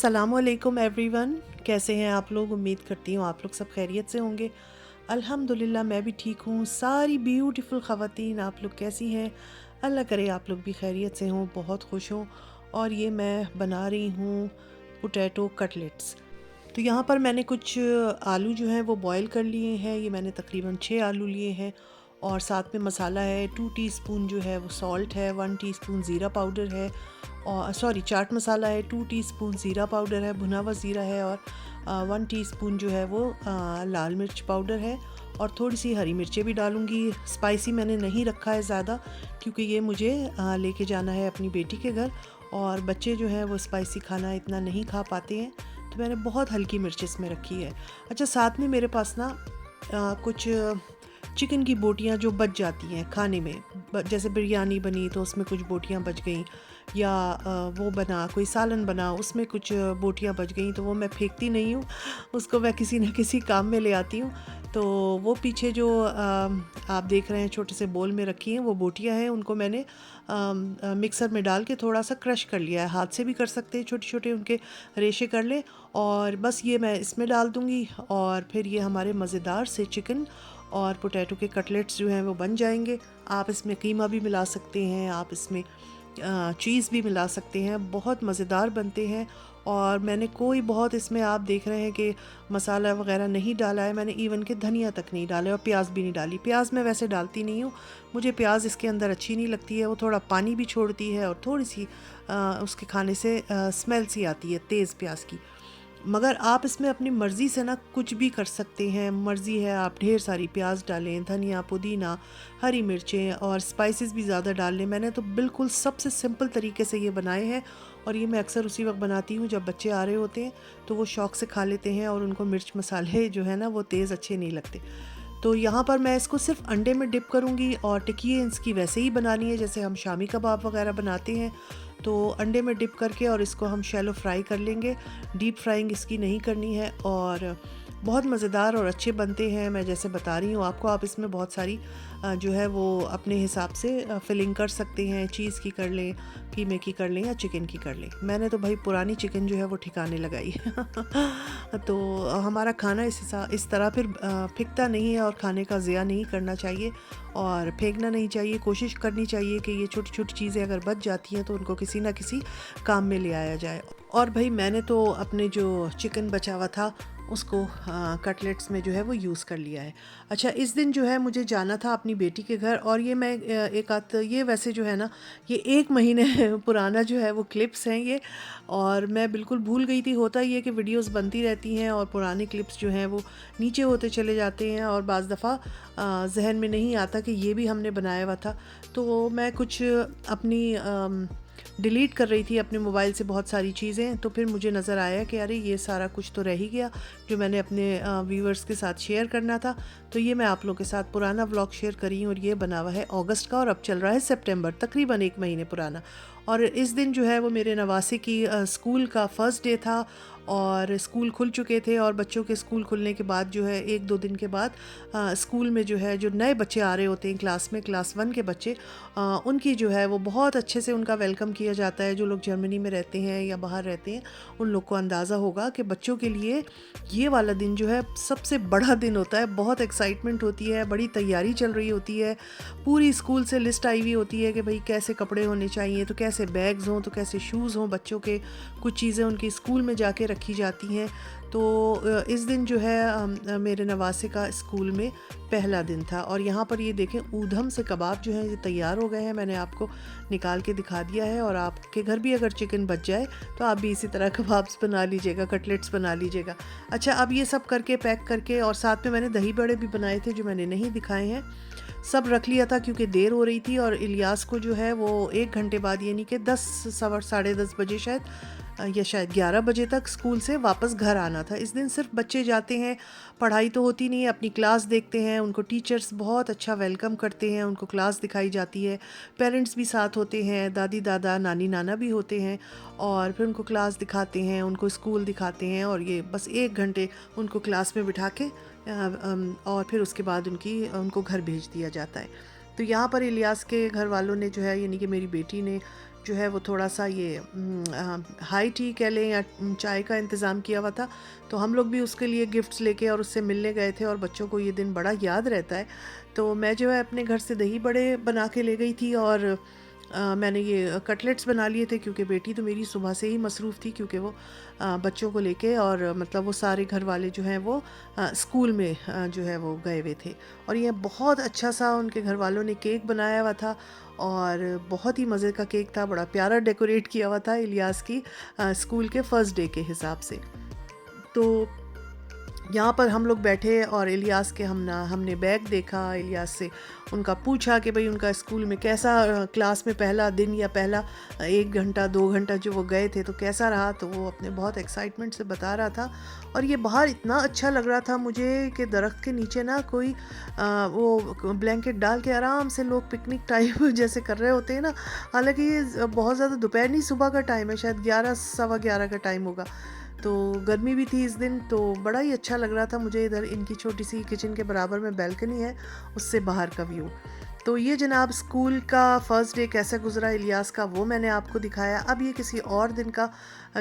अस्सलामुअलैकुम एवरीवन। कैसे हैं आप लोग? उम्मीद करती हूँ आप लोग सब खैरियत से होंगे। अल्हम्दुलिल्लाह मैं भी ठीक हूँ। सारी ब्यूटीफुल ख़वातीन आप लोग कैसी हैं? अल्लाह करे आप लोग भी खैरियत से हों, बहुत खुश हों। और ये मैं बना रही हूँ पोटैटो कटलेट्स। तो यहाँ पर मैंने कुछ आलू जो हैं वो बॉईल कर लिए हैं। ये मैंने तकरीबन 6 आलू लिए हैं। और साथ में मसाला है 2 टीस्पून जो है वो सॉल्ट है, 1 टीस्पून ज़ीरा पाउडर है, और सॉरी चाट मसाला है, 2 टीस्पून ज़ीरा पाउडर है, भुना हुआ ज़ीरा है, और 1 टीस्पून जो है वो लाल मिर्च पाउडर है, और थोड़ी सी हरी मिर्चें भी डालूँगी। स्पाइसी मैंने नहीं रखा है ज़्यादा, क्योंकि ये मुझे लेके जाना है अपनी बेटी के घर, और बच्चे जो हैं वो स्पाइसी खाना इतना नहीं खा पाते हैं, तो मैंने बहुत हल्की मिर्च इसमें रखी है। अच्छा, साथ में मेरे पास ना कुछ चिकन की बोटियाँ जो बच जाती हैं खाने में, जैसे बिरयानी बनी तो उसमें कुछ बोटियाँ बच गई, या वो बना कोई सालन बना उसमें कुछ बोटियाँ बच गई, तो वो मैं फेंकती नहीं हूँ, उसको मैं किसी न किसी काम में ले आती हूँ। तो वो पीछे जो आप देख रहे हैं छोटे से बोल में रखी हैं वो बोटियाँ हैं, उनको मैंने मिक्सर में डाल के थोड़ा सा क्रश कर लिया है। हाथ से भी कर सकते हैं, छोटे छोटे उनके रेशे कर ले, और बस ये मैं इसमें डाल दूँगी, और फिर ये हमारे मज़ेदार से चिकन और पोटैटो के कटलेट्स जो हैं वो बन जाएंगे। आप इसमें कीमा भी मिला सकते हैं, आप इसमें चीज़ भी मिला सकते हैं, बहुत मज़ेदार बनते हैं। और मैंने कोई बहुत इसमें आप देख रहे हैं कि मसाला वगैरह नहीं डाला है, मैंने इवन के धनिया तक नहीं डाले, और प्याज भी नहीं डाली। प्याज मैं वैसे डालती नहीं हूँ, मुझे प्याज इसके अंदर अच्छी नहीं लगती है, वो थोड़ा पानी भी छोड़ती है, और थोड़ी सी उसके खाने से स्मेल सी आती है तेज़ प्याज की। मगर आप इसमें अपनी मर्ज़ी से ना कुछ भी कर सकते हैं, मर्ज़ी है आप ढेर सारी प्याज डालें, धनिया, पुदीना, हरी मिर्चें, और स्पाइसेस भी ज़्यादा डाल लें। मैंने तो बिल्कुल सबसे सिंपल तरीके से ये बनाए हैं, और ये मैं अक्सर उसी वक्त बनाती हूँ जब बच्चे आ रहे होते हैं, तो वो शौक़ से खा लेते हैं, और उनको मिर्च मसाले जो है ना वो तेज़ अच्छे नहीं लगते। तो यहाँ पर मैं इसको सिर्फ अंडे में डिप करूँगी, और टिक्की इसकी वैसे ही बनानी है जैसे हम शामी कबाब वगैरह बनाते हैं। तो अंडे में डिप करके और इसको हम शैलो फ्राई कर लेंगे, डीप फ्राइंग इसकी नहीं करनी है, और बहुत मज़ेदार और अच्छे बनते हैं। मैं जैसे बता रही हूँ आपको, आप इसमें बहुत सारी जो है वो अपने हिसाब से फिलिंग कर सकते हैं, चीज़ की कर लें, कीमे की कर लें, या चिकन की कर लें। मैंने तो भाई पुरानी चिकन जो है वो ठिकाने लगाई तो हमारा खाना इस तरह फिर फिकता नहीं है, और खाने का ज़िया नहीं करना चाहिए, और फेंकना नहीं चाहिए। कोशिश करनी चाहिए कि ये छोटी छोटी चीज़ें अगर बच जाती हैं तो उनको किसी ना किसी काम में ले आया जाए। और भाई मैंने तो अपने जो चिकन बचा हुआ था उसको कटलेट्स में जो है वो यूज़ कर लिया है। अच्छा, इस दिन जो है मुझे जाना था अपनी बेटी के घर, और ये मैं एक आध ये वैसे जो है ना ये 1 महीने पुराना जो है वो क्लिप्स हैं ये, और मैं बिल्कुल भूल गई थी। होता ही है कि वीडियोस बनती रहती हैं और पुराने क्लिप्स जो हैं वो नीचे होते चले जाते हैं, और बाज़ दफ़ा जहन में नहीं आता कि ये भी हमने बनाया हुआ था। तो मैं कुछ अपनी डिलीट कर रही थी अपने मोबाइल से बहुत सारी चीज़ें, तो फिर मुझे नज़र आया कि अरे ये सारा कुछ तो रह ही गया जो मैंने अपने व्यूअर्स के साथ शेयर करना था। तो ये मैं आप लोगों के साथ पुराना व्लॉग शेयर करी हूँ, और ये बना हुआ है अगस्त का, और अब चल रहा है सितंबर, तकरीबन 1 महीने पुराना। और इस दिन जो है वो मेरे नवासे की स्कूल का फ़र्स्ट डे था, और स्कूल खुल चुके थे, और बच्चों के स्कूल खुलने के बाद जो है 1-2 दिन के बाद स्कूल में जो है जो नए बच्चे आ रहे होते हैं क्लास में, क्लास 1 के बच्चे, उनकी जो है वो बहुत अच्छे से उनका वेलकम किया जाता है। जो लोग जर्मनी में रहते हैं या बाहर रहते हैं उन लोग को अंदाज़ा होगा कि बच्चों के लिए ये वाला दिन जो है सबसे बड़ा दिन होता है। बहुत एक्साइटमेंट होती है, बड़ी तैयारी चल रही होती है, पूरी स्कूल से लिस्ट आई हुई होती है कि भाई कैसे कपड़े होने चाहिए, तो कैसे बैग्स हों, तो कैसे शूज़ हों बच्चों के, कुछ चीज़ें उनकी स्कूल में जाके रखी जाती हैं। तो इस दिन जो है मेरे नवासे का स्कूल में पहला दिन था, और यहाँ पर ये देखें ऊधम से कबाब जो है ये तैयार हो गए हैं। मैंने आपको निकाल के दिखा दिया है, और आपके घर भी अगर चिकन बच जाए तो आप भी इसी तरह कबाब्स बना लीजिएगा, कटलेट्स बना लीजिएगा। अच्छा, अब ये सब करके पैक करके, और साथ में मैंने दही बड़े भी बनाए थे जो मैंने नहीं दिखाए हैं, सब रख लिया था क्योंकि देर हो रही थी, और इलियास को जो है वो 1 घंटे बाद, यानी कि 10 सवा साढ़े 10 बजे शायद, या शायद 11 बजे तक स्कूल से वापस घर आना था। इस दिन सिर्फ बच्चे जाते हैं, पढ़ाई तो होती नहीं है, अपनी क्लास देखते हैं, उनको टीचर्स बहुत अच्छा वेलकम करते हैं, उनको क्लास दिखाई जाती है, पेरेंट्स भी साथ होते हैं, दादी दादा नानी नाना भी होते हैं, और फिर उनको क्लास दिखाते हैं, उनको स्कूल दिखाते हैं, और ये बस 1 घंटे उनको क्लास में बिठा के और फिर उसके बाद उनको घर भेज दिया जाता है। तो यहाँ पर इलियास के घर वालों ने जो है, यानी कि मेरी बेटी ने जो है वो थोड़ा सा ये हाई टी कह लें या चाय का इंतज़ाम किया हुआ था। तो हम लोग भी उसके लिए गिफ्ट्स लेके और उससे मिलने गए थे, और बच्चों को ये दिन बड़ा याद रहता है। तो मैं जो है अपने घर से दही बड़े बना के ले गई थी, और मैंने ये कटलेट्स बना लिए थे, क्योंकि बेटी तो मेरी सुबह से ही मसरूफ़ थी, क्योंकि वो बच्चों को लेके, और मतलब वो सारे घर वाले जो हैं वो स्कूल में जो है वो गए हुए थे। और ये बहुत अच्छा सा उनके घर वालों ने केक बनाया हुआ था, और बहुत ही मज़े का केक था, बड़ा प्यारा डेकोरेट किया हुआ था इलियास की स्कूल के फर्स्ट डे के हिसाब से। तो यहाँ पर हम लोग बैठे और इलियास के हमने बैग देखा, इलियास से उनका पूछा कि भाई उनका स्कूल में कैसा, क्लास में पहला दिन या पहला 1 घंटा 2 घंटा जो वो गए थे तो कैसा रहा। तो वो अपने बहुत एक्साइटमेंट से बता रहा था, और ये बाहर इतना अच्छा लग रहा था मुझे कि दरख्त के नीचे ना कोई वो ब्लैंकेट डाल के आराम से लोग पिकनिक टाइप जैसे कर रहे होते हैं ना। हालांकि ये बहुत ज़्यादा दोपहर नहीं, सुबह का टाइम है, शायद 11 सवा 11 का टाइम होगा। तो गर्मी भी थी इस दिन, तो बड़ा ही अच्छा लग रहा था मुझे। इधर इनकी छोटी सी किचन के बराबर में बैल्कनी है, उससे बाहर का व्यू। तो ये जनाब स्कूल का फ़र्स्ट डे कैसा गुजरा इलियास का, वो मैंने आपको दिखाया। अब ये किसी और दिन का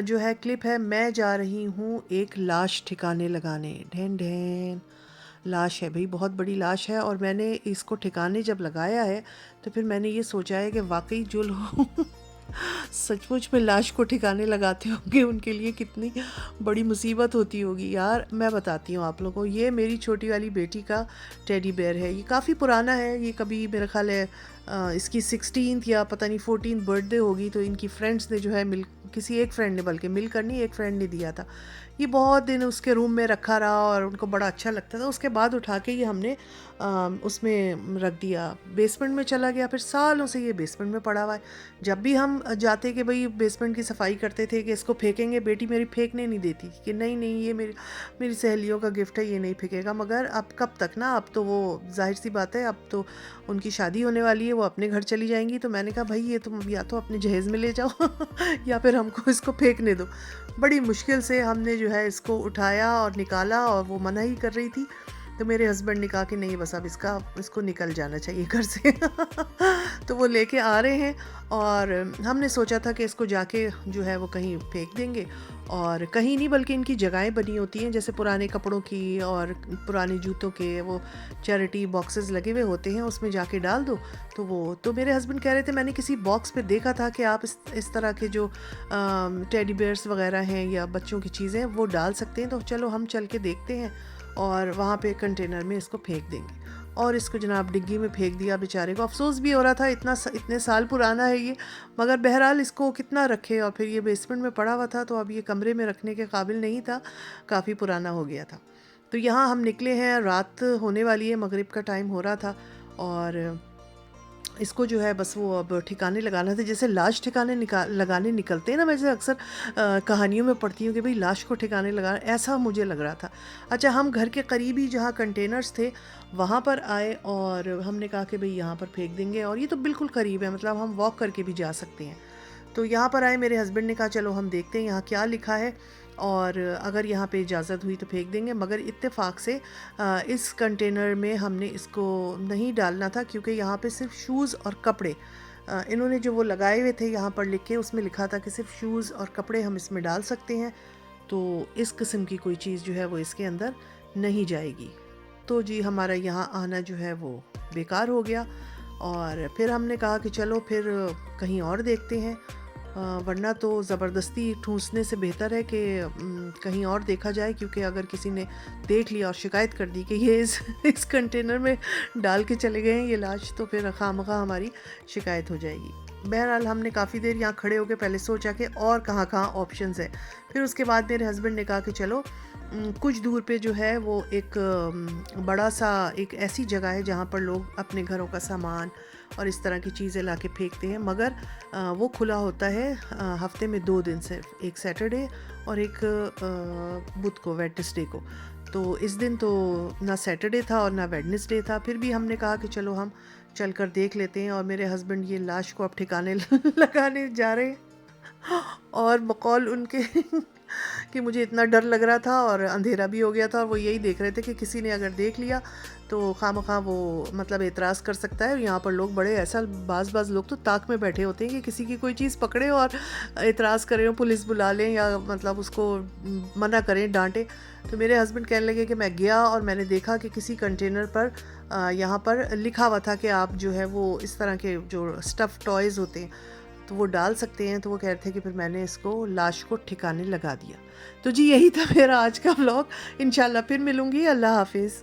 जो है क्लिप है। मैं जा रही हूँ एक लाश ठिकाने लगाने। ढेन ढेन लाश है भाई, बहुत बड़ी लाश है, और मैंने इसको ठिकाने जब लगाया है तो फिर मैंने ये सोचा है कि वाकई जो लोग सचमुच में लाश को ठिकाने लगाते होंगे उनके लिए कितनी बड़ी मुसीबत होती होगी यार। मैं बताती हूँ आप लोगों को, ये मेरी छोटी वाली बेटी का टेडी बेयर है। ये काफ़ी पुराना है, ये कभी मेरा ख्याल है इसकी 16th या पता नहीं 14th बर्थडे होगी, तो इनकी फ्रेंड्स ने जो है किसी एक फ्रेंड ने, बल्कि मिलकर नहीं, एक फ्रेंड ने दिया था। ये बहुत दिन उसके रूम में रखा रहा और उनको बड़ा अच्छा लगता था। उसके बाद उठा के ये हमने उसमें रख दिया, बेसमेंट में चला गया। फिर सालों से ये बेसमेंट में पड़ा हुआ है। जब भी हम जाते कि भाई बेसमेंट की सफाई करते थे कि इसको फेंकेंगे, बेटी मेरी फेंकने नहीं देती कि नहीं नहीं ये मेरी सहेलियों का गिफ्ट है, ये नहीं फेंकेगा। मगर अब कब तक ना, अब तो वो जाहिर सी बात है, अब तो उनकी शादी होने वाली है, वो अपने घर चली जाएंगी। तो मैंने कहा भाई ये तुम या तो अपने जहेज़ में ले जाओ या फिर हमको इसको फेंकने दो। बड़ी मुश्किल से हमने जो है इसको उठाया और निकाला, और वो मना ही कर रही थी। तो मेरे हस्बैंड ने कहा कि नहीं बस अब इसको निकल जाना चाहिए घर से तो वो लेके आ रहे हैं, और हमने सोचा था कि इसको जाके जो है वो कहीं फेंक देंगे। और कहीं नहीं, बल्कि इनकी जगहें बनी होती हैं, जैसे पुराने कपड़ों की और पुराने जूतों के वो चैरिटी बॉक्सेस लगे हुए होते हैं, उसमें जाके डाल दो। तो मेरे हस्बैंड कह रहे थे मैंने किसी बॉक्स पे देखा था कि आप इस तरह के जो टेडी बेयर्स वगैरह हैं या बच्चों की चीज़ें वो डाल सकते हैं। तो चलो हम चल के देखते हैं, और वहाँ पे कंटेनर में इसको फेंक देंगे। और इसको जनाब डिग्गी में फेंक दिया। बेचारे को अफसोस भी हो रहा था, इतने साल पुराना है ये, मगर बहरहाल इसको कितना रखे। और फिर ये बेसमेंट में पड़ा हुआ था, तो अब ये कमरे में रखने के काबिल नहीं था, काफ़ी पुराना हो गया था। तो यहाँ हम निकले हैं, रात होने वाली है, मगरिब का टाइम हो रहा था, और इसको जो है बस वो अब ठिकाने लगाना था। जैसे लाश ठिकाने लगाने निकलते हैं ना, मैं जैसे अक्सर कहानियों में पढ़ती हूँ कि भाई लाश को ठिकाने लगा, ऐसा मुझे लग रहा था। अच्छा, हम घर के करीब ही जहाँ कंटेनर्स थे वहाँ पर आए, और हमने कहा कि भाई यहाँ पर फेंक देंगे, और ये तो बिल्कुल करीब है, मतलब हम वॉक करके भी जा सकते हैं। तो यहाँ पर आए, मेरे हस्बैंड ने कहा चलो हम देखते हैं यहाँ क्या लिखा है, और अगर यहाँ पे इजाज़त हुई तो फेंक देंगे। मगर इत्तेफाक से इस कंटेनर में हमने इसको नहीं डालना था, क्योंकि यहाँ पे सिर्फ शूज़ और कपड़े इन्होंने जो वो लगाए हुए थे यहाँ पर लिख के, उसमें लिखा था कि सिर्फ शूज़ और कपड़े हम इसमें डाल सकते हैं। तो इस किस्म की कोई चीज़ जो है वो इसके अंदर नहीं जाएगी। तो जी हमारा यहाँ आना जो है वो बेकार हो गया, और फिर हमने कहा कि चलो फिर कहीं और देखते हैं, वरना तो ज़बरदस्ती ठूंसने से बेहतर है कि कहीं और देखा जाए, क्योंकि अगर किसी ने देख लिया और शिकायत कर दी कि ये इस कंटेनर में डाल के चले गए हैं ये लाश, तो फिर खामखा हमारी शिकायत हो जाएगी। बहरहाल हमने काफ़ी देर यहाँ खड़े होकर पहले सोचा कि और कहाँ कहाँ ऑप्शंस है। फिर उसके बाद मेरे हस्बैंड ने कहा कि चलो कुछ दूर पे जो है वो एक बड़ा सा एक ऐसी जगह है जहाँ पर लोग अपने घरों का सामान और इस तरह की चीज़ें ला के फेंकते हैं, मगर वो खुला होता है हफ्ते में 2 दिन सिर्फ, एक सैटरडे और एक बुध को, वेडनेसडे को। तो इस दिन तो ना सैटरडे था और ना वेडनेसडे था, फिर भी हमने कहा कि चलो हम चल कर देख लेते हैं। और मेरे हस्बैंड ये लाश को अब ठिकाने लगाने जा रहे हैं, और बकौल उनके कि मुझे इतना डर लग रहा था और अंधेरा भी हो गया था और वो यही देख रहे थे कि किसी ने अगर देख लिया तो खामखा वो मतलब एतराज़ कर सकता है। और यहाँ पर लोग बड़े ऐसा बाज़ लोग तो ताक में बैठे होते हैं कि किसी की कोई चीज़ पकड़े और एतराज़ करें, पुलिस बुला लें या मतलब उसको मना करें, डांटें। तो मेरे हस्बैंड कहने लगे कि मैं गया और मैंने देखा कि किसी कंटेनर पर यहाँ पर लिखा हुआ था कि आप जो है वो इस तरह के जो स्टफ़ टॉयज़ होते हैं तो वो डाल सकते हैं। तो वो कह रहे थे कि फिर मैंने इसको लाश को ठिकाने लगा दिया। तो जी यही था मेरा आज का व्लॉग। इंशाल्लाह फिर मिलूँगी। अल्लाह हाफ़िज़।